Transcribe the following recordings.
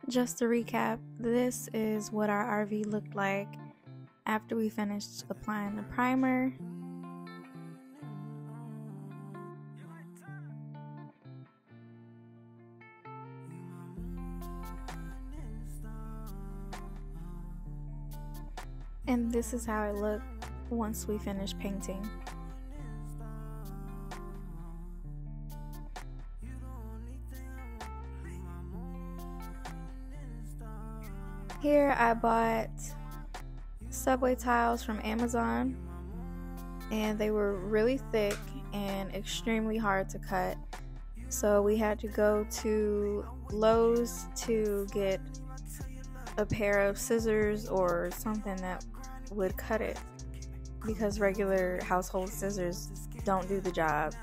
Just to recap, this is what our RV looked like after we finished applying the primer. And this is how it looked once we finished painting. Here I bought subway tiles from Amazon, and they were really thick and extremely hard to cut. So we had to go to Lowe's to get a pair of scissors or something that would cut it, because regular household scissors don't do the job.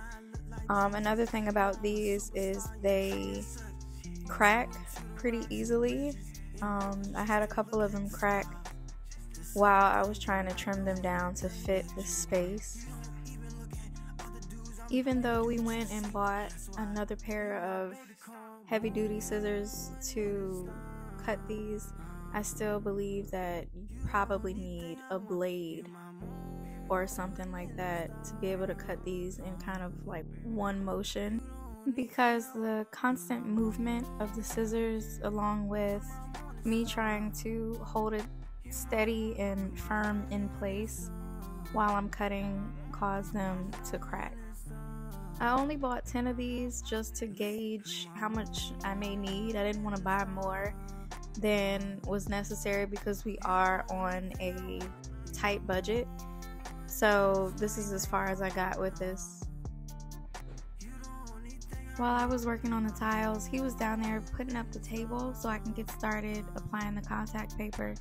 Another thing about these is they crack pretty easily. I had a couple of them crack while I was trying to trim them down to fit the space. Even though we went and bought another pair of heavy duty scissors to cut these, I still believe that you probably need a blade or something like that to be able to cut these in kind of like one motion, because the constant movement of the scissors, along with me trying to hold it steady and firm in place while I'm cutting, cause them to crack. I only bought 10 of these just to gauge how much I may need. I didn't want to buy more than was necessary because we are on a tight budget. So this is as far as I got with this. While I was working on the tiles, he was down there putting up the table so I can get started applying the contact paper.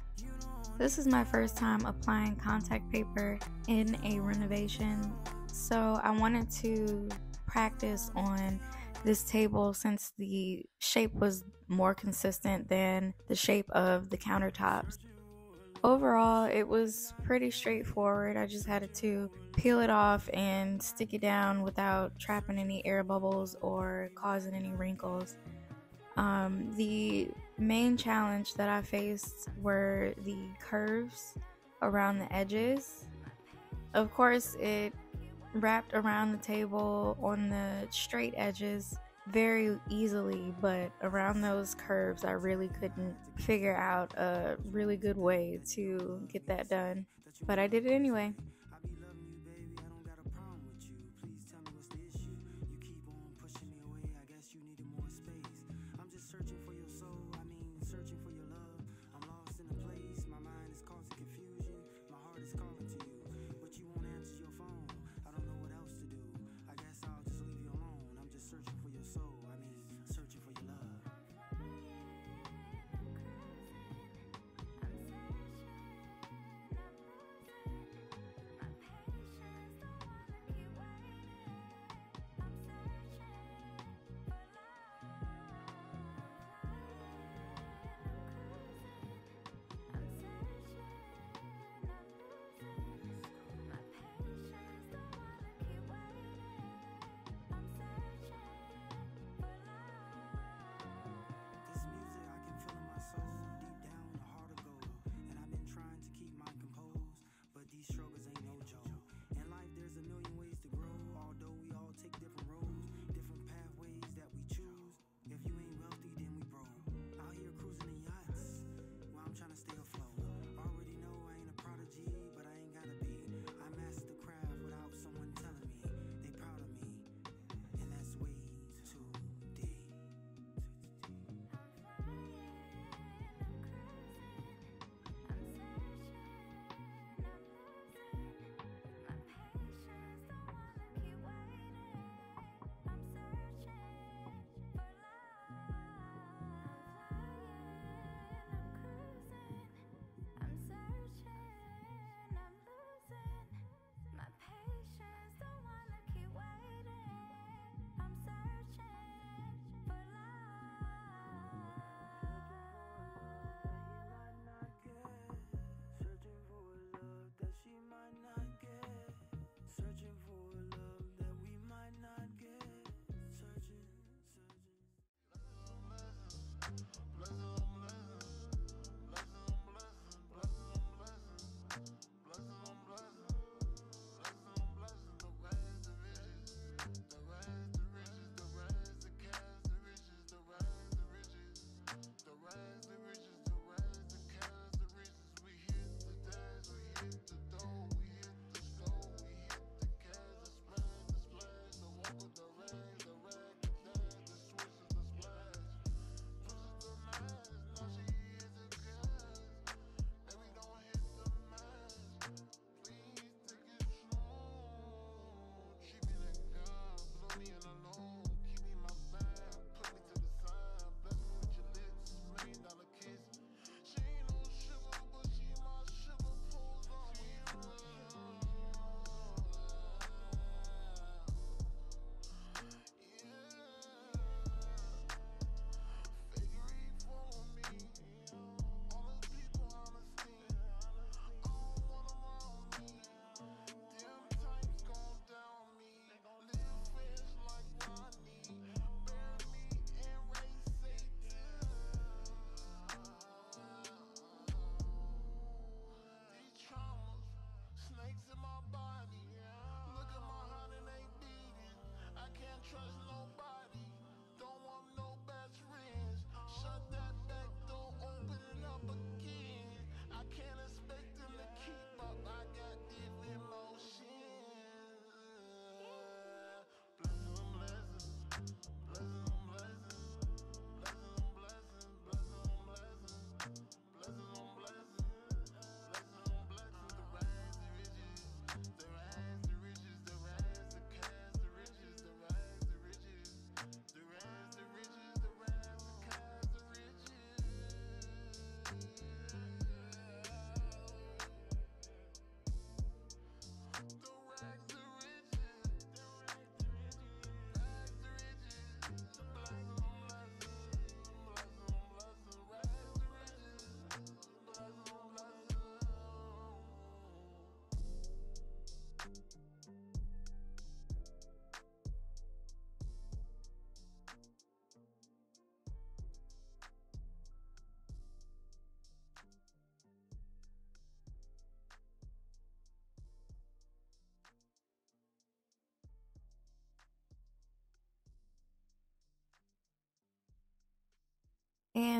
This is my first time applying contact paper in a renovation, so I wanted to practice on this table since the shape was more consistent than the shape of the countertops. Overall, it was pretty straightforward. I just had to peel it off and stick it down without trapping any air bubbles or causing any wrinkles. The main challenge that I faced were the curves around the edges. Of course, it wrapped around the table on the straight edges very easily, but around those curves I really couldn't figure out a really good way to get that done, but I did it anyway.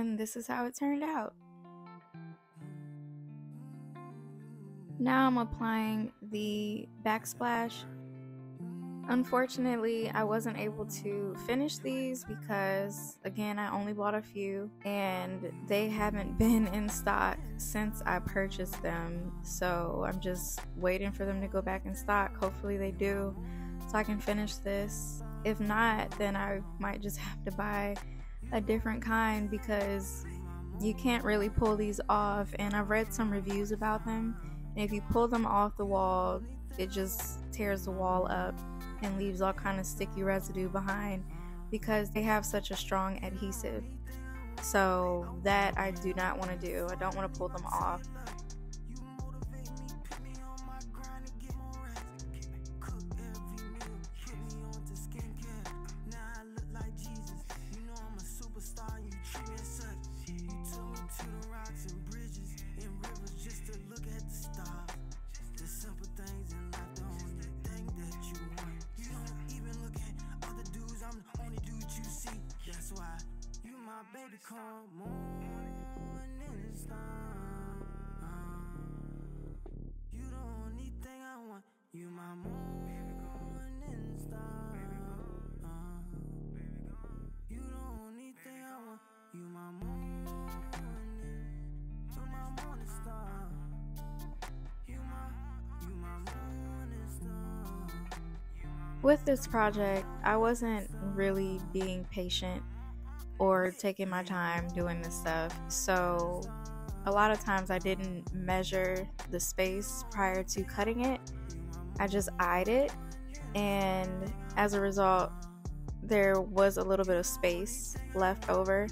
and this is how it turned out. Now I'm applying the backsplash. Unfortunately, I wasn't able to finish these because, again, I only bought a few and they haven't been in stock since I purchased them. So I'm just waiting for them to go back in stock. Hopefully they do, so I can finish this. If not, then I might just have to buy a different kind because you can't really pull these off. And I've read some reviews about them. And if you pull them off the wall, it just tears the wall up and leaves all kind of sticky residue behind because they have such a strong adhesive. So that I do not want to do. I don't want to pull them off. Baby, come morning star. You the only thing I want. You my morning star. You the only thing I want. You my morning star. You my morning star. With this project, I wasn't really being patient or taking my time doing this stuff, so a lot of times I didn't measure the space prior to cutting it. I just eyed it, and as a result there was a little bit of space left over.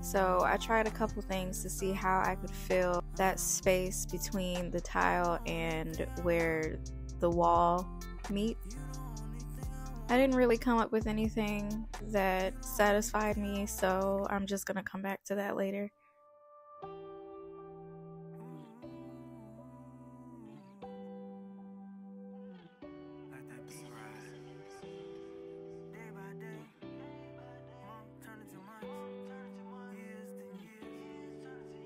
So I tried a couple things to see how I could fill that space between the tile and where the wall meets. I didn't really come up with anything that satisfied me, so I'm just gonna come back to that later.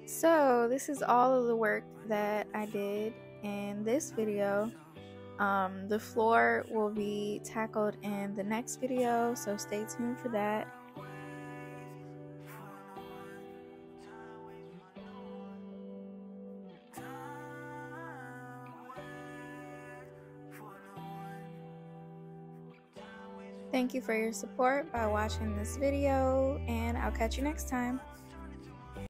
So this is all of the work that I did in this video. The floor will be tackled in the next video, so stay tuned for that. Thank you for your support by watching this video, and I'll catch you next time.